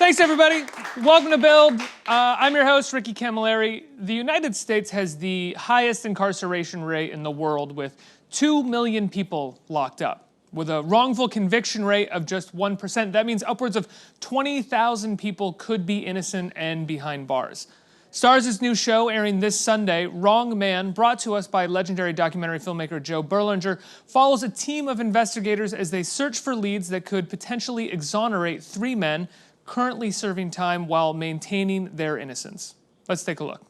Thanks, everybody. Welcome to Build. I'm your host, Ricky Camilleri. The United States has the highest incarceration rate in the world, with 2 million people locked up. With a wrongful conviction rate of just 1%, that means upwards of 20,000 people could be innocent and behind bars. Starz' new show, airing this Sunday, Wrong Man, brought to us by legendary documentary filmmaker Joe Berlinger, follows a team of investigators as they search for leads that could potentially exonerate 3 men currently serving time while maintaining their innocence. Let's take a look.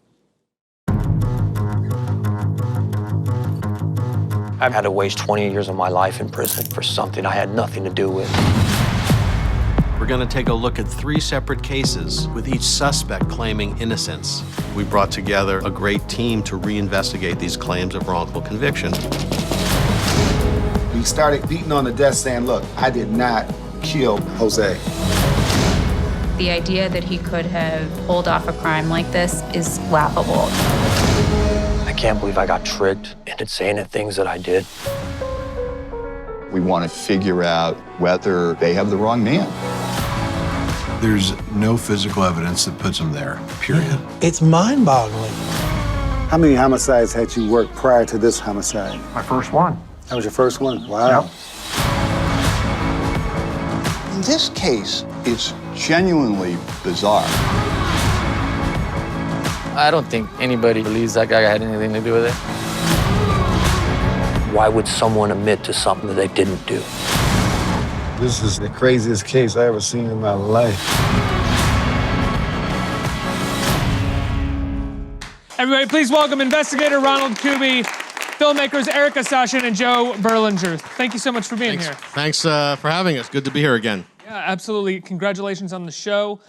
I've had to waste 20 years of my life in prison for something I had nothing to do with. We're going to take a look at 3 separate cases with each suspect claiming innocence. We brought together a great team to reinvestigate these claims of wrongful conviction. We started beating on the desk saying, look, I did not kill Jose. The idea that he could have pulled off a crime like this is laughable. I can't believe I got tricked into saying the things that I did. We want to figure out whether they have the wrong man. There's no physical evidence that puts him there, period. It's mind-boggling. How many homicides had you worked prior to this homicide? My first one. That was your first one? Wow. Yep. In this case, it's genuinely bizarre. I don't think anybody believes that guy had anything to do with it. Why would someone admit to something that they didn't do? This is the craziest case I ever seen in my life. Everybody, please welcome investigator Ronald Kuby, filmmakers Erica Sashin and Joe Berlinger. Thank you so much for being here. Thanks for having us. Good to be here again. Yeah, absolutely. Congratulations on the show.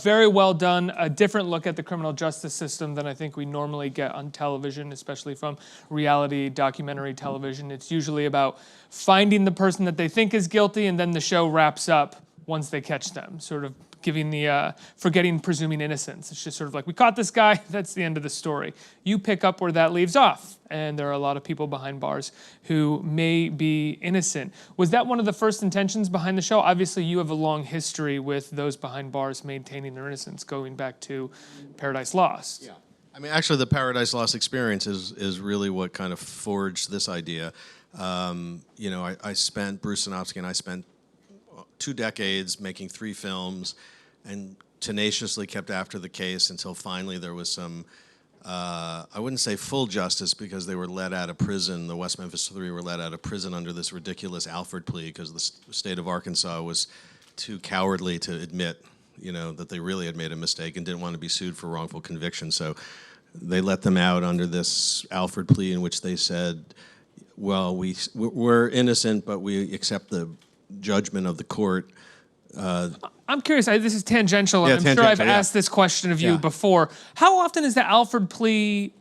Very well done. A different look at the criminal justice system than I think we normally get on television, especially from reality documentary television. It's usually about finding the person that they think is guilty, and then the show wraps up once they catch them, sort of giving the forgetting presuming innocence. It's just sort of like, we caught this guy, that's the end of the story. You pick up where that leaves off, and there are a lot of people behind bars who may be innocent. Was that one of the first intentions behind the show? Obviously, you have a long history with those behind bars maintaining their innocence, going back to Paradise Lost. Yeah. I mean, actually, the Paradise Lost experience is really what kind of forged this idea. You know, Bruce Sinofsky and I spent 2 decades making 3 films and tenaciously kept after the case until finally there was some, I wouldn't say full justice, because they were let out of prison. The West Memphis 3 were let out of prison under this ridiculous Alford plea because the state of Arkansas was too cowardly to admit, you know, that they really had made a mistake and didn't want to be sued for wrongful conviction. So they let them out under this Alford plea in which they said, well, we're innocent, but we accept the judgment of the court. I'm curious, this is tangential, and Yeah, I'm sure I've asked this question of you before. How often is the Alford plea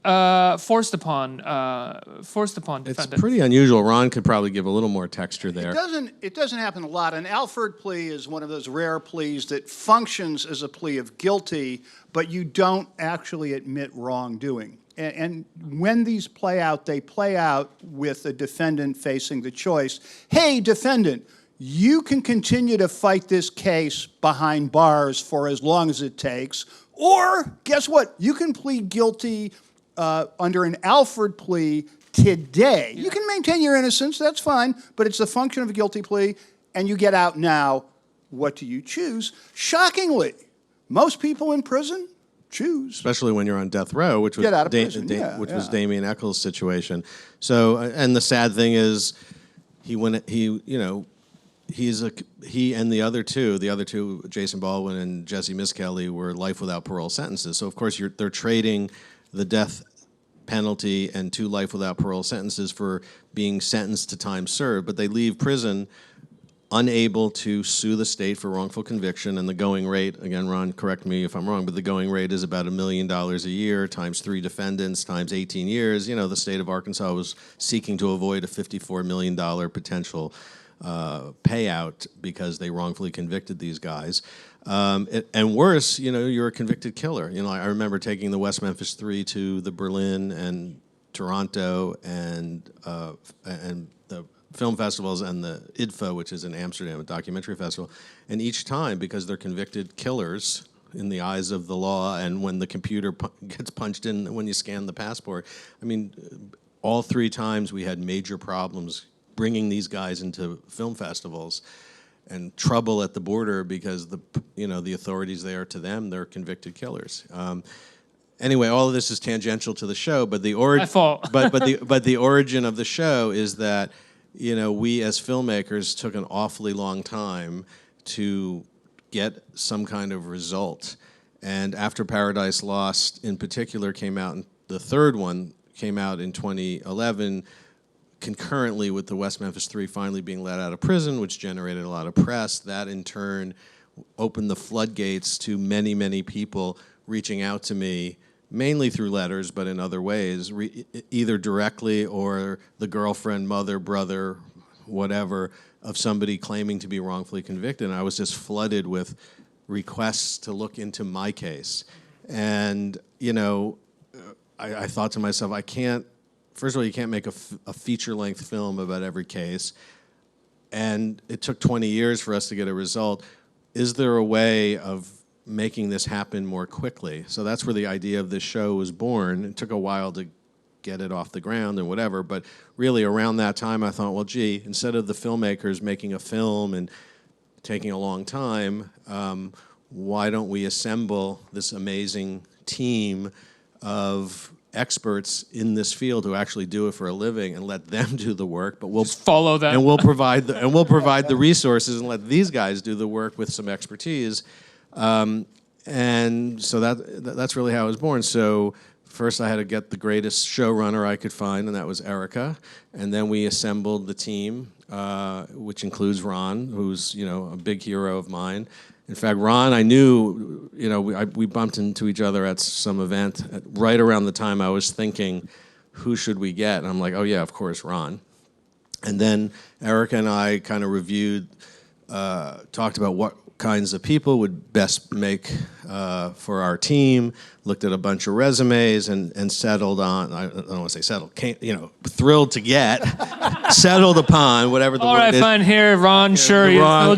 forced upon defendants? It's pretty unusual. Ron could probably give a little more texture there. It doesn't happen a lot. An Alford plea is one of those rare pleas that functions as a plea of guilty, but you don't actually admit wrongdoing. And when these play out, they play out with a defendant facing the choice, hey, defendant, you can continue to fight this case behind bars for as long as it takes, or guess what? You can plead guilty under an Alford plea today. You can maintain your innocence, that's fine, but it's the function of a guilty plea, and you get out now. What do you choose? Shockingly, most people in prison choose. Especially when you're on death row, which was, was Damien Eccles' situation. So, and the sad thing is, he and the other two, Jason Baldwin and Jesse Miskelly, were life without parole sentences. So of course they're trading the death penalty and 2 life without parole sentences for being sentenced to time served, but they leave prison unable to sue the state for wrongful conviction, and the going rate, again, Ron, correct me if I'm wrong, but the going rate is about $1 million a year times 3 defendants times 18 years. You know, the state of Arkansas was seeking to avoid a $54 million potential payout because they wrongfully convicted these guys. And worse, you know, you're a convicted killer. You know, I remember taking the West Memphis 3 to the Berlin and Toronto and the film festivals and the IDFA, which is in Amsterdam, a documentary festival. And each time, because they're convicted killers in the eyes of the law, and when the computer gets punched in when you scan the passport, I mean, all 3 times we had major problems bringing these guys into film festivals, and trouble at the border because the authorities there, to them, they're convicted killers. Anyway, all of this is tangential to the show, but the origin, but the origin of the show is that we as filmmakers took an awfully long time to get some kind of result, and after Paradise Lost, in particular, came out, and the third one came out in 2011. Concurrently with the West Memphis 3 finally being let out of prison, which generated a lot of press. That in turn opened the floodgates to many, many people reaching out to me, mainly through letters, but in other ways, either directly or the girlfriend, mother, brother, whatever, of somebody claiming to be wrongfully convicted. And I was just flooded with requests to look into my case. And, I thought to myself, first of all, you can't make a feature-length film about every case, and it took 20 years for us to get a result. Is there a way of making this happen more quickly? So that's where the idea of this show was born. It took a while to get it off the ground and whatever, but really around that time I thought, well, gee, instead of the filmmakers making a film and taking a long time, why don't we assemble this amazing team of experts in this field who actually do it for a living and let them do the work, but we'll just follow them, and we'll provide the resources and let these guys do the work with some expertise. And so that's really how it was born. So first I had to get the greatest showrunner I could find, and that was Erica. And then we assembled the team, which includes Ron, who's a big hero of mine. In fact, Ron, I knew, we bumped into each other at some event right around the time I was thinking, who should we get? And I'm like, oh yeah, of course, Ron. And then Erica and I kind of reviewed, talked about what kinds of people would best make for our team, looked at a bunch of resumes and settled on, I don't want to say settled, thrilled to get, settled upon, whatever the all word right, is. fine, here, Ron, sure, wrong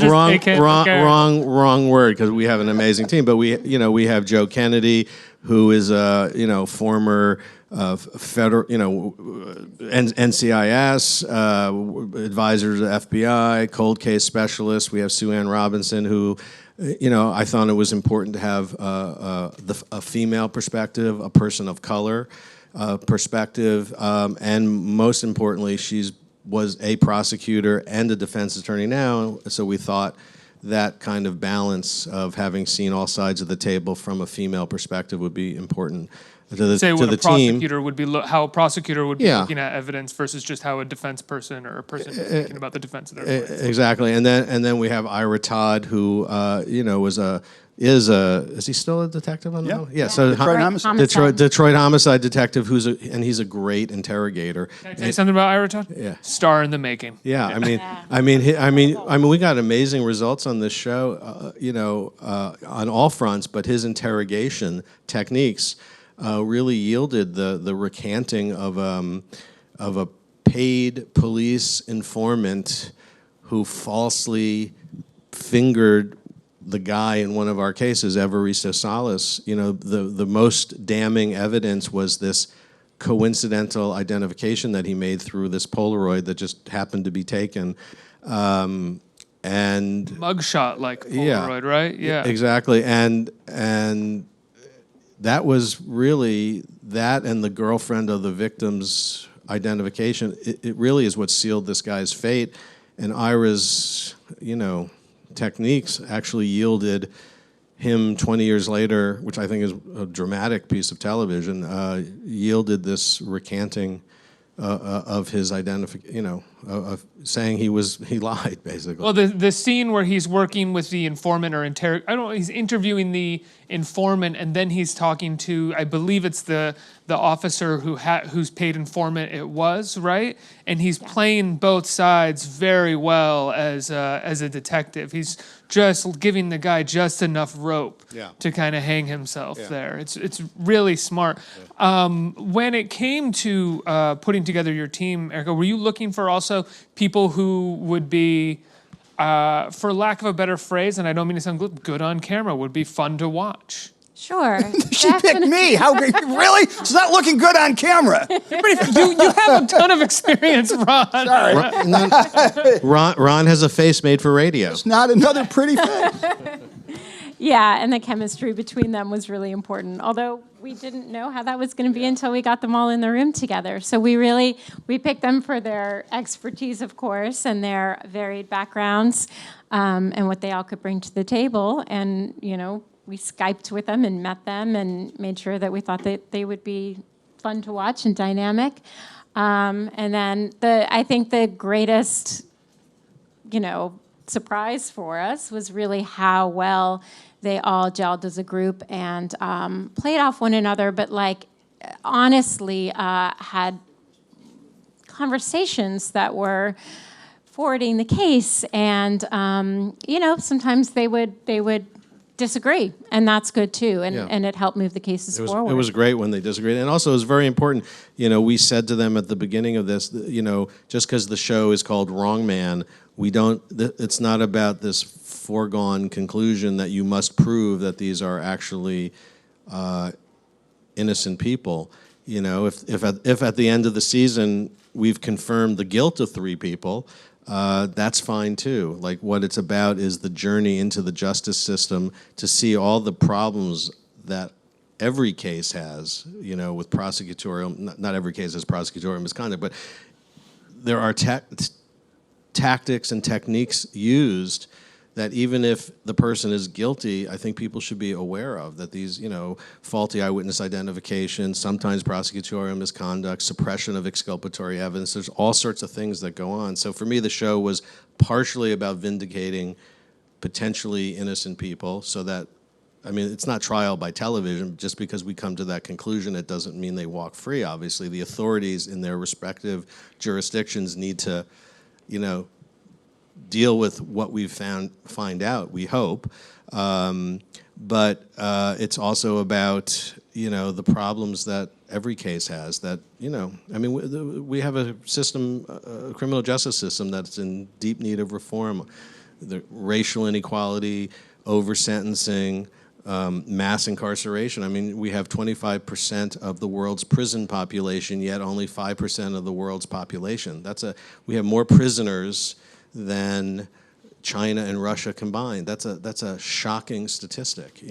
word, because we have an amazing team, but we have Joe Kennedy, who is a, former federal, NCIS, advisor to the FBI, cold case specialist. We have Sue Ann Robinson, who, I thought it was important to have a female perspective, a person of color perspective, and most importantly, was a prosecutor and a defense attorney now, so we thought that kind of balance of having seen all sides of the table from a female perspective would be important to the Say what to a the team. prosecutor would be, how a prosecutor would be looking at evenence versus just how a defense person or a person is thinking about the defense of their clients. Exactly, and then we have Ira Todd, who is he still a detective on the show? Yeah. So Detroit Homicide. Detroit Homicide detective, he's a great interrogator. Can I tell you something about Ira Todd? Yeah. Star in the making. Yeah, I mean, we got amazing results on this show, on all fronts. But his interrogation techniques really yielded the recanting of a paid police informant who falsely fingered the guy in one of our cases, Evaristo Salas. The most damning evidence was this coincidental identification that he made through this Polaroid that just happened to be taken. And mugshot like Polaroid, right? Yeah, exactly. And that was really that, and the girlfriend of the victim's identification. It really is what sealed this guy's fate. And Ira's, techniques actually yielded him 20 years later, which I think is a dramatic piece of television, yielded this recanting of his identification, of saying he lied, basically. Well, the scene where he's working with the informant or he's interviewing the informant, and then he's talking to, I believe it's the officer whose paid informant it was, right? And he's playing both sides very well as a detective. He's just giving the guy just enough rope to kind of hang himself there. It's really smart. When it came to putting together your team, Erica, were you looking for also also people who would be, for lack of a better phrase, and I don't mean to sound good on camera, would be fun to watch. Sure. She picked me. How great. Really? It's not looking good on camera. You have a ton of experience, Ron. Sorry. Ron has a face made for radio. It's not another pretty face. Yeah, and the chemistry between them was really important. Although we didn't know how that was going to be until we got them all in the room together. So we picked them for their expertise, of course, and their varied backgrounds, and what they all could bring to the table. And, we Skyped with them and met them and made sure that we thought that they would be fun to watch and dynamic. And then I think the greatest, surprise for us was really how well they all gelled as a group and played off one another, but honestly had conversations that were forwarding the case. And, sometimes they would disagree, and that's good too, and it helped move the cases forward. It was great when they disagreed, and also it was very important. We said to them at the beginning of this, just because the show is called Wrong Man, it's not about this foregone conclusion that you must prove that these are actually innocent people. If at the end of the season we've confirmed the guilt of 3 people, that's fine too. What it's about is the journey into the justice system to see all the problems that every case has, with prosecutorial, not every case has prosecutorial misconduct, but there are tactics and techniques used that even if the person is guilty, I think people should be aware of, that these, faulty eyewitness identification, sometimes prosecutorial misconduct, suppression of exculpatory evidence, there's all sorts of things that go on. So for me, the show was partially about vindicating potentially innocent people so that, it's not trial by television. Just because we come to that conclusion, it doesn't mean they walk free, obviously. The authorities in their respective jurisdictions need to, deal with what we've find out, we hope. But it's also about, the problems that every case has that, we have a system, a criminal justice system that's in deep need of reform. The racial inequality, over-sentencing, mass incarceration. We have 25% of the world's prison population, yet only 5% of the world's population. We have more prisoners than China and Russia combined. That's a shocking statistic,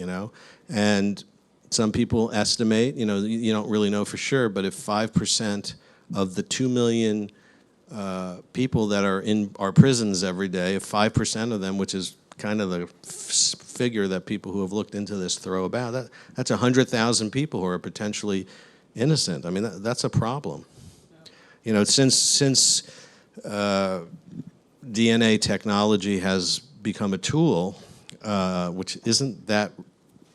And some people estimate, you don't really know for sure, but if 5% of the 2 million people that are in our prisons every day, if 5% of them, which is kind of the figure that people who have looked into this throw about, that's 100,000 people who are potentially innocent. That's a problem. Since DNA technology has become a tool, which isn't that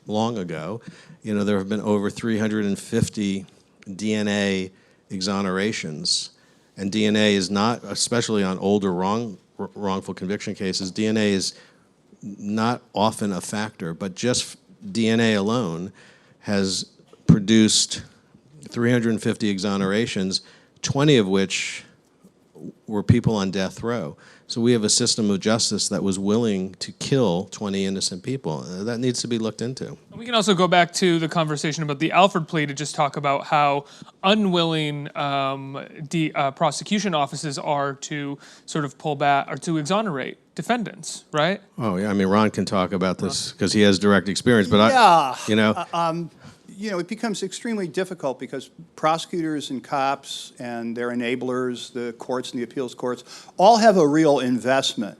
long ago. There have been over 350 DNA exonerations, and DNA is not, especially on older wrongful conviction cases, DNA is not often a factor, but just DNA alone has produced 350 exonerations, 20 of which were people on death row. So we have a system of justice that was willing to kill 20 innocent people. That needs to be looked into. We can also go back to the conversation about the Alford plea to just talk about how unwilling prosecution offices are to sort of pull back or to exonerate defendants, right? Oh, yeah. Ron can talk about this because he has direct experience. But it becomes extremely difficult because prosecutors and cops and their enablers, the courts and the appeals courts, all have a real investment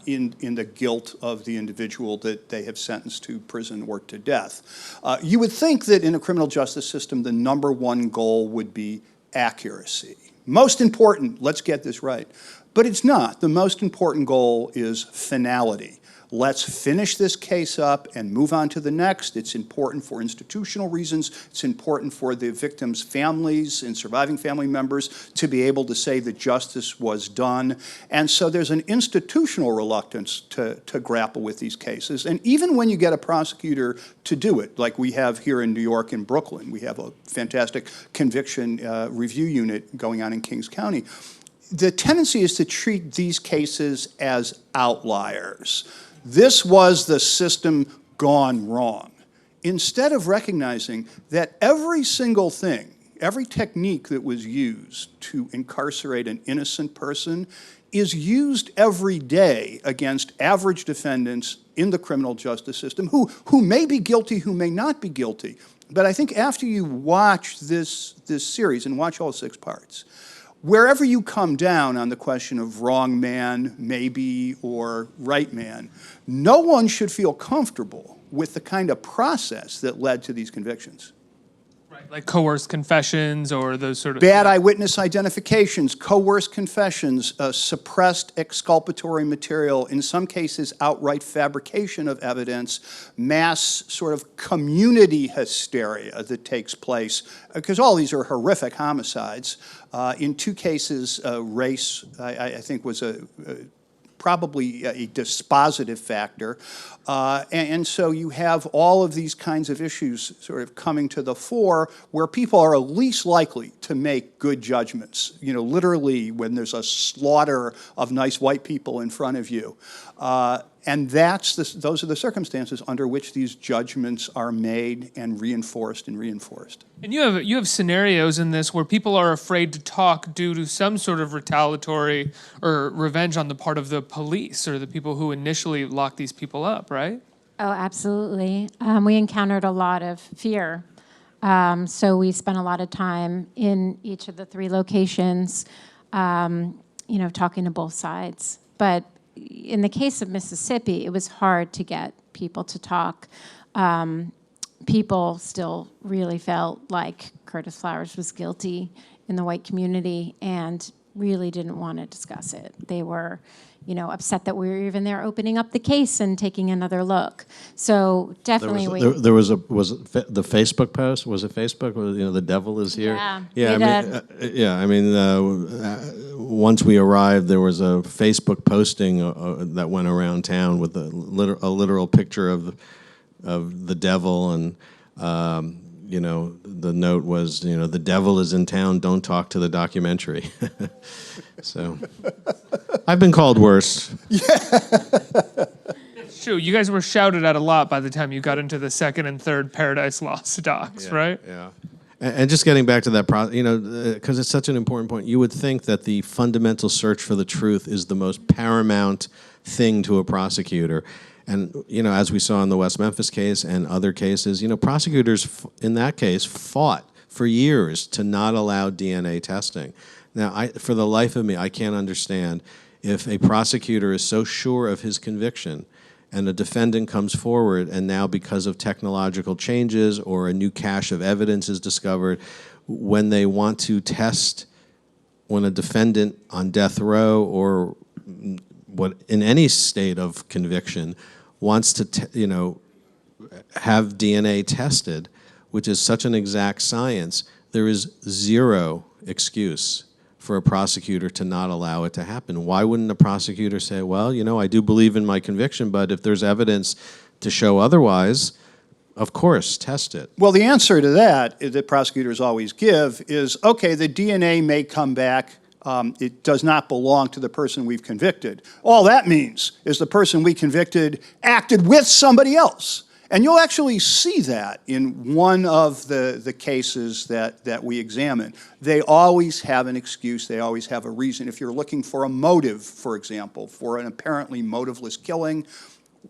in the guilt of the individual that they have sentenced to prison or to death. You would think that in a criminal justice system, the number one goal would be accuracy. Most important, let's get this right. But it's not. The most important goal is finality. Let's finish this case up and move on to the next. It's important for institutional reasons. It's important for the victims' families and surviving family members to be able to say that justice was done. And so there's an institutional reluctance to grapple with these cases. And even when you get a prosecutor to do it, like we have here in New York and Brooklyn, we have a fantastic conviction review unit going on in Kings County. the tendency is to treat these cases as outliers. This was the system gone wrong. Instead of recognizing that every single thing, every technique that was used to incarcerate an innocent person is used every day against average defendants in the criminal justice system who may be guilty, who may not be guilty. But I think after you watch this series and watch all 6 parts, wherever you come down on the question of wrong man, maybe, or right man, no one should feel comfortable with the kind of process that led to these convictions. Right, like coerced confessions or those sort of... Bad eyewitness identifications, coerced confessions, suppressed exculpatory material, in some cases outright fabrication of evidence, mass sort of community hysteria that takes place, because all these are horrific homicides. In 2 cases, race, I think, was probably a dispositive factor. And so you have all of these kinds of issues sort of coming to the fore where people are least likely to make good judgments, you know, literally when there's a slaughter of nice white people in front of you. And those are the circumstances under which these judgments are made and reinforced and reinforced. And you have scenarios in this where people are afraid to talk due to some sort of retaliatory or revenge on the part of the police or the people who initially locked these people up, right? Oh, absolutely. We encountered a lot of fear. So we spent a lot of time in each of the 3 locations, you know, talking to both sides. But in the case of Mississippi, it was hard to get people to talk. People still really felt like Curtis Flowers was guilty in the white community and really didn't want to discuss it. They were, you know, upset that we were even there opening up the case and taking another look. So definitely there was the Facebook post? Was it Facebook? You know, the devil is here? Yeah. I mean, once we arrived, there was a Facebook posting that went around town with a literal picture of the devil, and you know, the note was, you know, the devil is in town, don't talk to the documentary. So, I've been called worse. It's true. You guys were shouted at a lot by the time you got into the 2nd and 3rd Paradise Lost docs, right? Yeah. And just getting back to that, you know, because it's such an important point, you would think that the fundamental search for the truth is the most paramount thing to a prosecutor. And, you know, as we saw in the West Memphis case and other cases, you know, prosecutors in that case fought for years to not allow DNA testing. Now, for the life of me, I can't understand if a prosecutor is so sure of his conviction and a defendant comes forward and now because of technological changes or a new cache of evidence is discovered, when they want to test, when a defendant on death row or in any state of conviction wants to, you know, have DNA tested, which is such an exact science, there is zero excuse for a prosecutor to not allow it to happen. Why wouldn't a prosecutor say, well, you know, I do believe in my conviction, but if there's evidence to show otherwise, of course, test it. Well, the answer to that prosecutors always give is, okay, the DNA may come back. It does not belong to the person we've convicted. All that means is the person we convicted acted with somebody else. And you'll actually see that in one of the cases that we examine. They always have an excuse. They always have a reason. If you're looking for a motive, for example, for an apparently motiveless killing,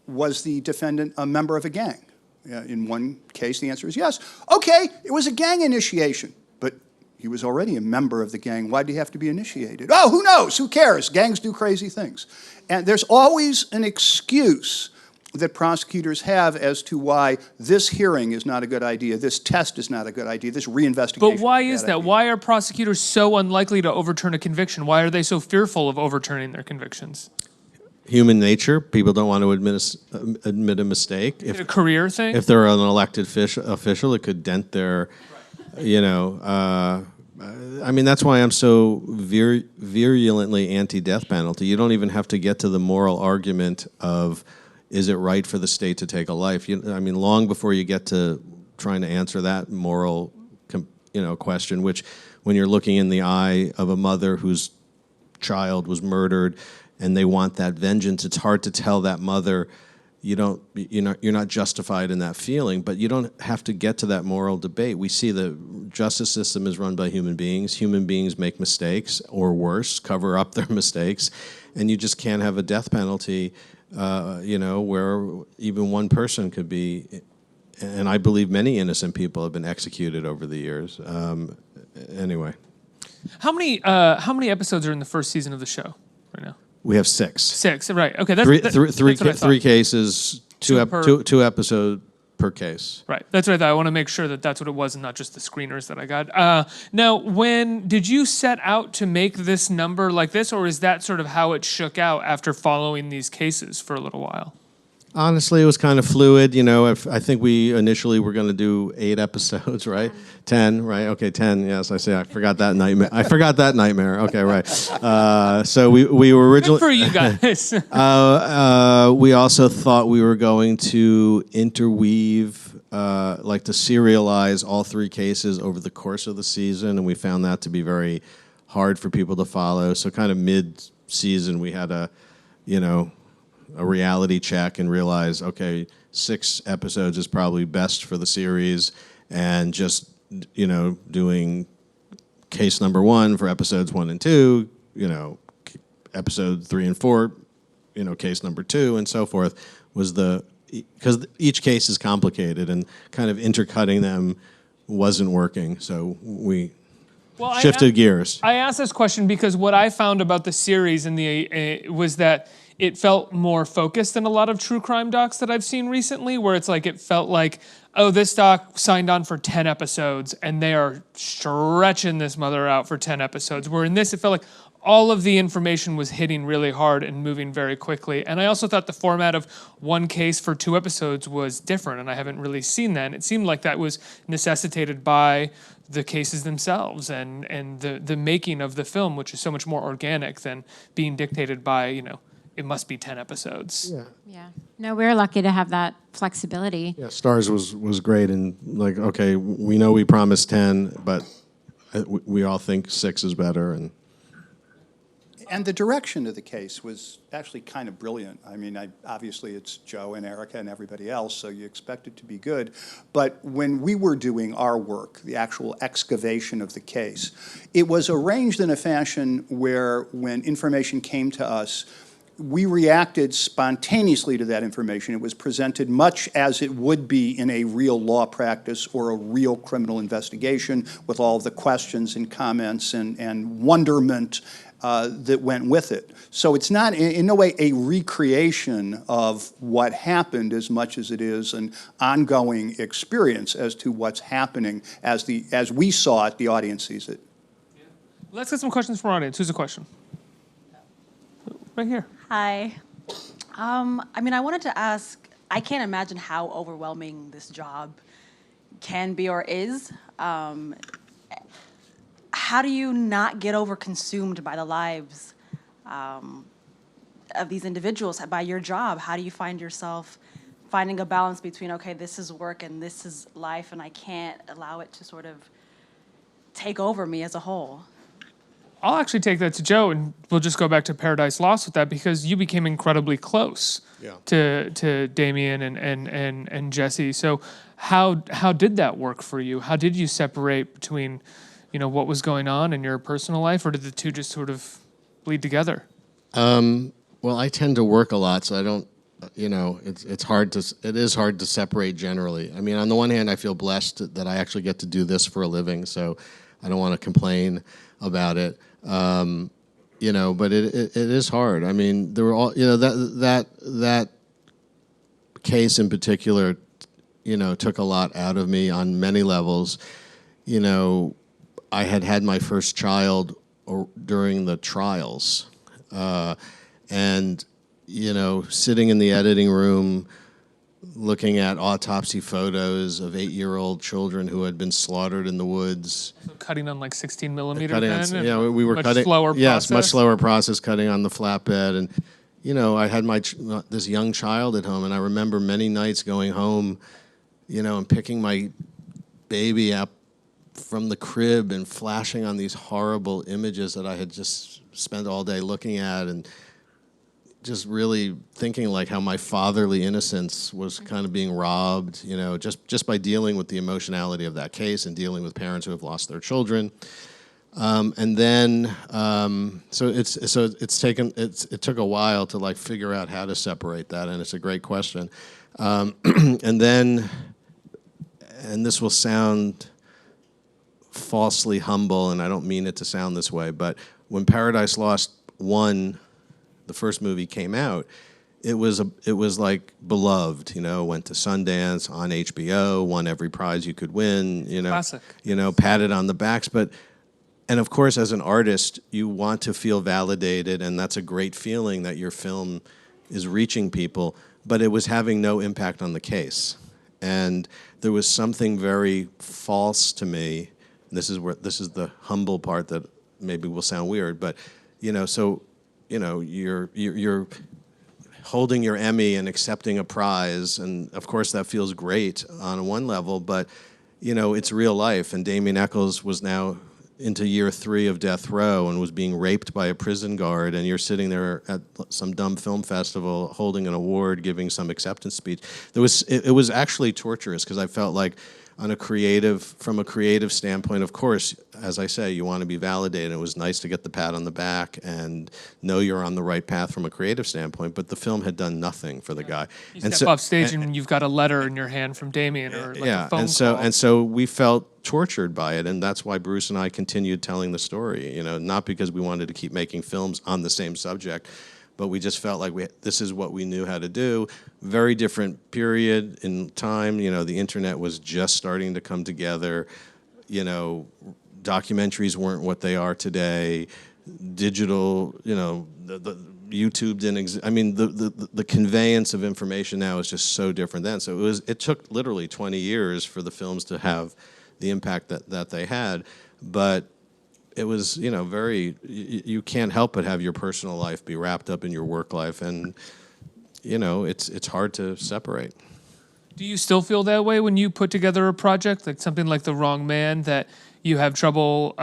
was the defendant a member of a gang? In one case, the answer is yes. Okay, it was a gang initiation, but he was already a member of the gang. Why did he have to be initiated? Oh, who knows? Who cares? Gangs do crazy things. And there's always an excuse that prosecutors have as to why this hearing is not a good idea, this test is not a good idea, this reinvestigation. But why is that? Why are prosecutors so unlikely to overturn a conviction? Why are they so fearful of overturning their convictions? Human nature. People don't want to admit a mistake. Is it a career thing? If they're an elected official, it could dent their, you know, I mean, that's why I'm so virulently anti-death penalty. You don't even have to get to the moral argument of, is it right for the state to take a life? I mean, long before you get to trying to answer that moral, question, which when you're looking in the eye of a mother whose child was murdered, and they want that vengeance. It's hard to tell that mother, you're not justified in that feeling, but you don't have to get to that moral debate. We see the justice system is run by human beings. Human beings make mistakes, or worse, cover up their mistakes, and you just can't have a death penalty, where even one person could be, and I believe many innocent people have been executed over the years. Anyway. How many episodes are in the first season of the show right now? We have 6. 6, right? Okay, Three that's what I thought. three cases, two episodes per case. Right, that's what I thought. I want to make sure that that's what it was, and not just the screeners that I got. Now, when did you set out to make this number like this, or is that sort of how it shook out after following these cases for a little while? Honestly, it was kind of fluid. I think we initially were going to do 8 episodes, right? 10, right? Okay, 10. Yes, I forgot that nightmare. Okay, right. So we were originally. Good for you guys. We also thought we were going to interweave, to serialize all 3 cases over the course of the season, and we found that to be very hard for people to follow. So kind of mid-season, we had a reality check and realize, okay, 6 episodes is probably best for the series, and just, doing case number 1 for episodes 1 and 2, episode 3 and 4, case number 2, and so forth, was because each case is complicated, and kind of intercutting them wasn't working, so we shifted gears. I asked this question because what I found about the series was that it felt more focused than a lot of true crime docs that I've seen recently, where it's like it felt like, oh, this doc signed on for 10 episodes, and they are stretching this mother out for 10 episodes. Where in this, it felt like all of the information was hitting really hard and moving very quickly. And I also thought the format of 1 case for 2 episodes was different, and I haven't really seen that. And it seemed like that was necessitated by the cases themselves and the making of the film, which is so much more organic than being dictated by, it must be 10 episodes. Yeah. No, we're lucky to have that flexibility. Yeah, Stars was great, and okay, we know we promised 10, but we all think 6 is better, And the direction of the case was actually kind of brilliant. I mean, obviously it's Joe and Erica and everybody else, so you expect it to be good. But when we were doing our work, the actual excavation of the case, it was arranged in a fashion where when information came to us, we reacted spontaneously to that information. It was presented much as it would be in a real law practice or a real criminal investigation, with all of the questions and comments and wonderment that went with it. So it's not in no way a recreation of what happened as much as it is an ongoing experience as to what's happening as we saw it, the audience sees it. Let's get some questions from our audience. Who's a question? Right here. Hi. I wanted to ask, I can't imagine how overwhelming this job can be or is. How do you not get overconsumed by the lives of these individuals, by your job? How do you find yourself finding a balance between, okay, this is work and this is life, and I can't allow it to sort of take over me as a whole? I'll actually take that to Joe, and we'll just go back to Paradise Lost with that, because you became incredibly close to Damien and Jesse. So how did that work for you? How did you separate between, what was going on in your personal life, or did the two just sort of bleed together? Well, I tend to work a lot, so I don't, it is hard to separate generally. I mean, on the one hand, I feel blessed that I actually get to do this for a living, so I don't want to complain about it. But it is hard. I mean, there were all, that case in particular, took a lot out of me on many levels. I had my first child during the trials, and sitting in the editing room, looking at autopsy photos of 8-year-old children who had been slaughtered in the woods. So cutting on 16 millimeter cutting pen? On, we were much cutting. Slower process? Yes, much slower process, cutting on the flatbed. And, I had this young child at home, and I remember many nights going home, and picking my baby up from the crib and flashing on these horrible images that I had just spent all day looking at, and just really thinking like how my fatherly innocence was kind of being robbed, you know, just by dealing with the emotionality of that case and dealing with parents who have lost their children. And then, it took a while to like figure out how to separate that, and it's a great question. And then, and this will sound falsely humble, and I don't mean it to sound this way, but when Paradise Lost 1, the first movie, came out, it was like beloved, you know, went to Sundance, on HBO, won every prize you could win, you know. Classic. You know, patted on the backs, and of course, as an artist, you want to feel validated, and that's a great feeling that your film is reaching people, but it was having no impact on the case. And there was something very false to me. This is the humble part that maybe will sound weird, but you know, so you know, you're holding your Emmy and accepting a prize, and of course that feels great on one level, but you know, it's real life, and Damien Echols was now into year 3 of death row and was being raped by a prison guard, and you're sitting there at some dumb film festival holding an award, giving some acceptance speech. It was actually torturous, because I felt like from a creative standpoint, of course, as I say, you want to be validated. It was nice to get the pat on the back and know you're on the right path from a creative standpoint, but the film had done nothing for the guy. You step off stage and you've got a letter in your hand from Damien, or like a phone call. And so we felt tortured by it, and that's why Bruce and I continued telling the story, you know, not because we wanted to keep making films on the same subject, but we just felt like this is what we knew how to do. Very different period in time. You know, the internet was just starting to come together. You know, documentaries weren't what they are today. Digital, you know, the YouTube didn't exist. I mean, the conveyance of information now is just so different then. So it took literally 20 years for the films to have the impact that they had, but it was, you know, you can't help but have your personal life be wrapped up in your work life, and you know, it's hard to separate. Do you still feel that way when you put together a project, like something like The Wrong Man, that you have trouble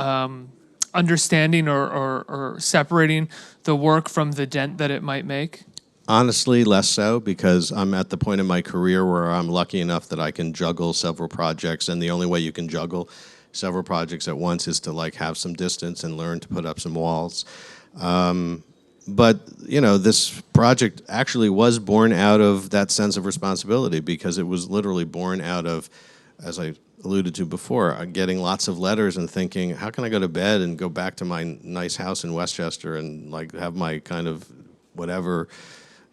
understanding or separating the work from the dent that it might make? Honestly, less so, because I'm at the point in my career where I'm lucky enough that I can juggle several projects, and the only way you can juggle several projects at once is to like have some distance and learn to put up some walls. But you know, this project actually was born out of that sense of responsibility, because it was literally born out of, as I alluded to before, getting lots of letters and thinking, how can I go to bed and go back to my nice house in Westchester and like have my kind of whatever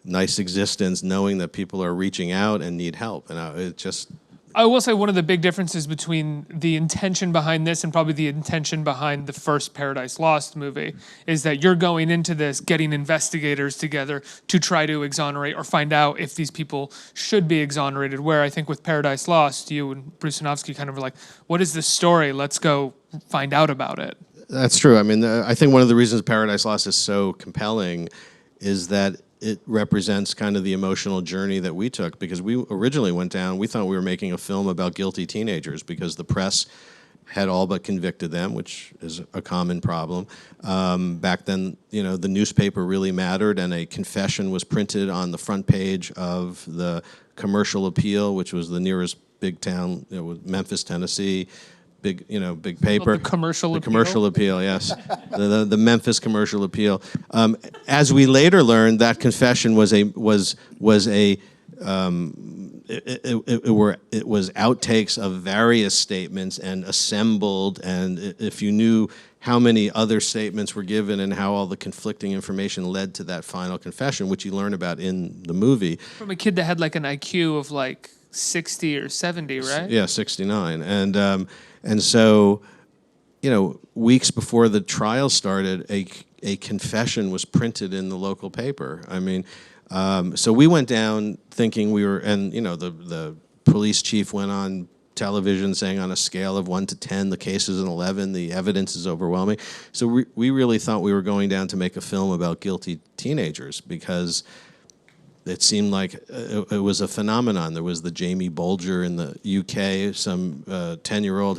nice existence, knowing that people are reaching out and need help. And I will say one of the big differences between the intention behind this and probably the intention behind the first Paradise Lost movie is that you're going into this getting investigators together to try to exonerate or find out if these people should be exonerated, where I think with Paradise Lost, you and Bruce Sinofsky kind of were like, what is this story? Let's go find out about it. That's true. I mean, I think one of the reasons Paradise Lost is so compelling is that it represents kind of the emotional journey that we took, because we originally went down, we thought we were making a film about guilty teenagers because the press had all but convicted them, which is a common problem. Back then, you know, the newspaper really mattered, and a confession was printed on the front page of the Commercial Appeal, which was the nearest big town, you know, Memphis, Tennessee. Big paper. The Commercial Appeal? The Commercial Appeal, yes. the Memphis Commercial Appeal. As we later learned, that confession was outtakes of various statements and assembled, and if you knew how many other statements were given and how all the conflicting information led to that final confession, which you learn about in the movie. From a kid that had like an IQ of like 60 or 70, right? Yeah, 69. And so, you know, weeks before the trial started, a confession was printed in the local paper. I mean, so we went down thinking we were, and you know, the police chief went on television saying on a scale of 1 to 10, the case is an 11, the evidence is overwhelming. So we really thought we were going down to make a film about guilty teenagers, because it seemed like it was a phenomenon. There was the Jamie Bolger in the UK, some 10-year-old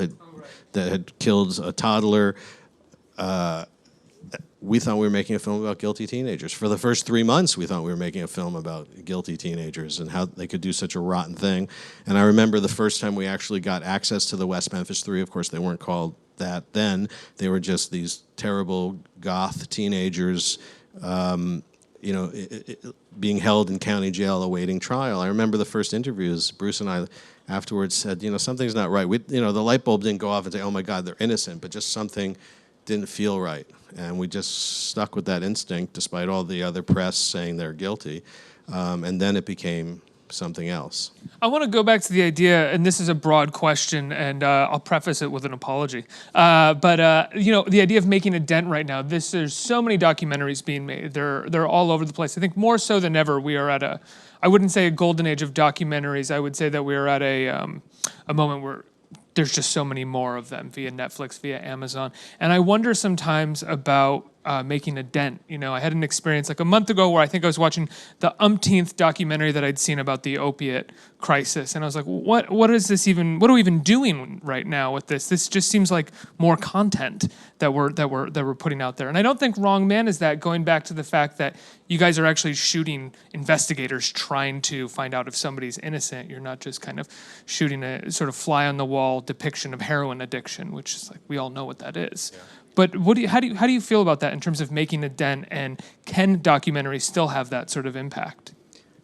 that had killed a toddler. We thought we were making a film about guilty teenagers. For the first 3 months, we thought we were making a film about guilty teenagers and how they could do such a rotten thing. And I remember the first time we actually got access to the West Memphis 3, of course, they weren't called that then. They were just these terrible goth teenagers, being held in county jail awaiting trial. I remember the first interviews, Bruce and I afterwards said, something's not right. The light bulb didn't go off and say, oh my God, they're innocent, but just something didn't feel right. And we just stuck with that instinct despite all the other press saying they're guilty. And then it became something else. I want to go back to the idea, and this is a broad question, and I'll preface it with an apology. The idea of making a dent right now, there's so many documentaries being made. They're all over the place. I think more so than ever, we are at I wouldn't say a golden age of documentaries. I would say that we are at a moment where there's just so many more of them via Netflix, via Amazon. And I wonder sometimes about making a dent. I had an experience like a month ago where I think I was watching the umpteenth documentary that I'd seen about the opiate crisis. And I was like, what are we even doing right now with this? This just seems like more content that we're putting out there. And I don't think Wrong Man is that, going back to the fact that you guys are actually shooting investigators trying to find out if somebody's innocent. You're not just kind of shooting a sort of fly on the wall depiction of heroin addiction, which is like, we all know what that is. Yeah. But how do you feel about that in terms of making a dent, and can documentaries still have that sort of impact?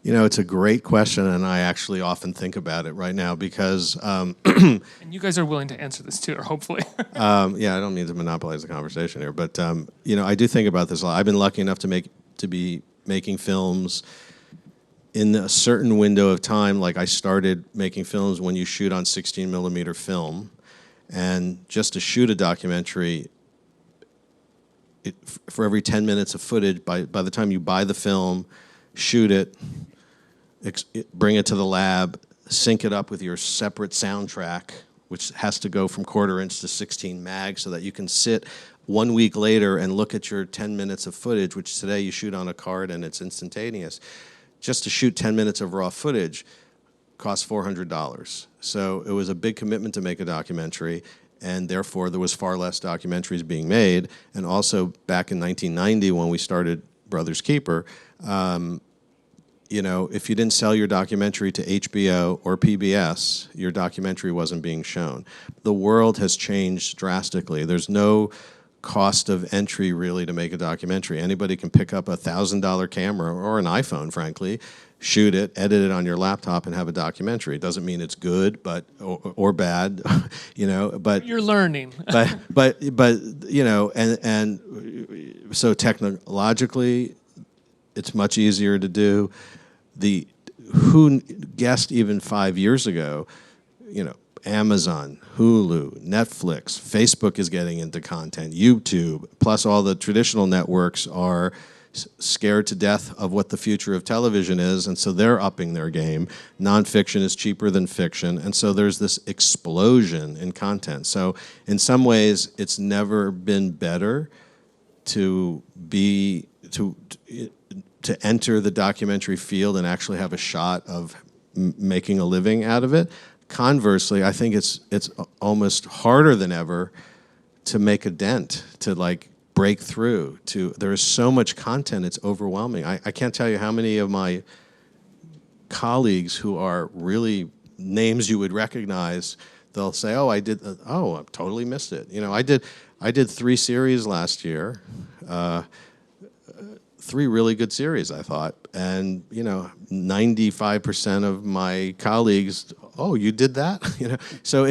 It's a great question, and I actually often think about it right now because... and you guys are willing to answer this too, or hopefully. I don't mean to monopolize the conversation here, but I do think about this a lot. I've been lucky enough to be making films in a certain window of time. Like I started making films when you shoot on 16 millimeter film, and just to shoot a documentary, for every 10 minutes of footage, by the time you buy the film, shoot it, bring it to the lab, sync it up with your separate soundtrack, which has to go from 1/4 inch to 16 mag, so that you can sit 1 week later and look at your 10 minutes of footage, which today you shoot on a card and it's instantaneous. Just to shoot 10 minutes of raw footage costs $400. So it was a big commitment to make a documentary, and therefore there was far less documentaries being made. And also back in 1990 when we started Brothers Keeper, if you didn't sell your documentary to HBO or PBS, your documentary wasn't being shown. The world has changed drastically. There's no cost of entry really to make a documentary. Anybody can pick up a $1,000 camera or an iPhone, frankly, shoot it, edit it on your laptop, and have a documentary. It doesn't mean it's good, or bad, But you're learning. So technologically, it's much easier to do. Who guessed even 5 years ago, Amazon, Hulu, Netflix, Facebook is getting into content, YouTube, plus all the traditional networks are scared to death of what the future of television is, and so they're upping their game. Nonfiction is cheaper than fiction, and so there's this explosion in content. So in some ways, it's never been better to enter the documentary field and actually have a shot of making a living out of it. Conversely, I think it's almost harder than ever to make a dent, to break through. There is so much content, it's overwhelming. I can't tell you how many of my colleagues who are really names you would recognize, they'll say, I totally missed it. I did 3 series last year, 3 really good series, I thought. And, 95% of my colleagues, you did that? So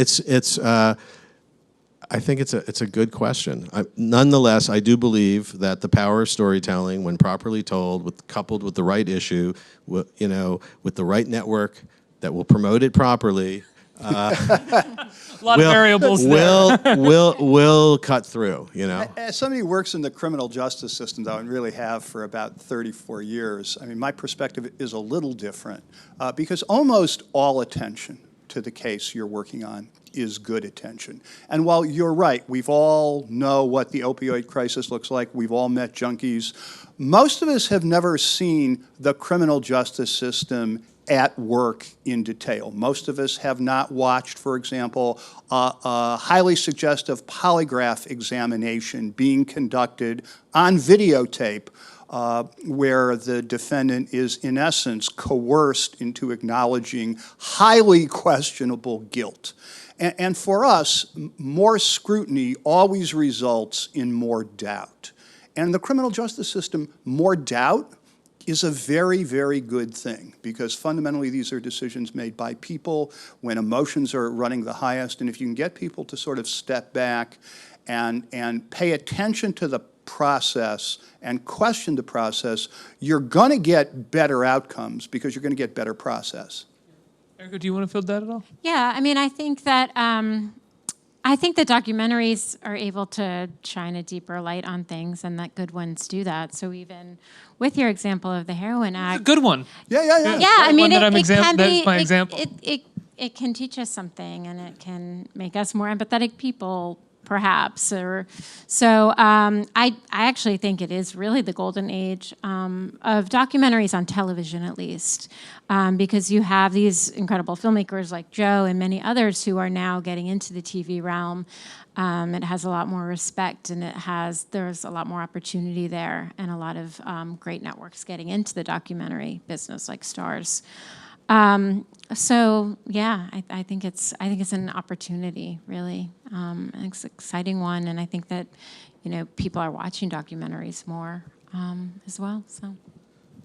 I think it's a good question. Nonetheless, I do believe that the power of storytelling, when properly told, coupled with the right issue, with the right network that will promote it properly, a lot of variables will cut through. As somebody who works in the criminal justice system, though, and really have for about 34 years, my perspective is a little different because almost all attention to the case you're working on is good attention. And while you're right, we've all know what the opioid crisis looks like, we've all met junkies, most of us have never seen the criminal justice system at work in detail. Most of us have not watched, for example, a highly suggestive polygraph examination being conducted on videotape where the defendant is, in essence, coerced into acknowledging highly questionable guilt. And for us, more scrutiny always results in more doubt. And in the criminal justice system, more doubt is a very, very good thing, because fundamentally these are decisions made by people when emotions are running the highest. And if you can get people to sort of step back and pay attention to the process and question the process, you're going to get better outcomes because you're going to get better process. Erica, do you want to field that at all? Yeah, I mean, I think that documentaries are able to shine a deeper light on things, and that good ones do that. So even with your example of the heroin act, A good one. Yeah. yeah, I mean, One that it can that be, is my example. it can teach us something, and it can make us more empathetic people, perhaps. So I actually think it is really the golden age of documentaries on television, at least, because you have these incredible filmmakers like Joe and many others who are now getting into the TV realm. It has a lot more respect, and there's a lot more opportunity there, and a lot of great networks getting into the documentary business, like Stars. So yeah, I think it's an opportunity, really. It's an exciting one, and I think that people are watching documentaries more as well. So,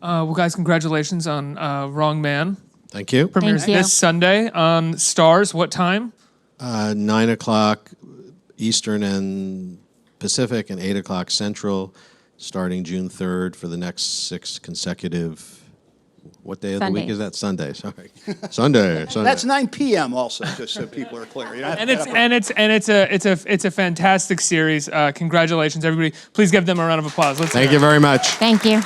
Well, guys, congratulations on Wrong Man. Thank you. Premieres Thank you. this Sunday on Stars. What time? 9 o'clock Eastern and Pacific, and 8 o'clock Central, starting June 3rd for the next 6 consecutive. What day of the week is that? Sunday. Sorry, Sunday. That's 9 p.m. also, just so people are clear. You know, It's a fantastic series. Congratulations, everybody! Please give them a round of applause. Thank you very much. thank you.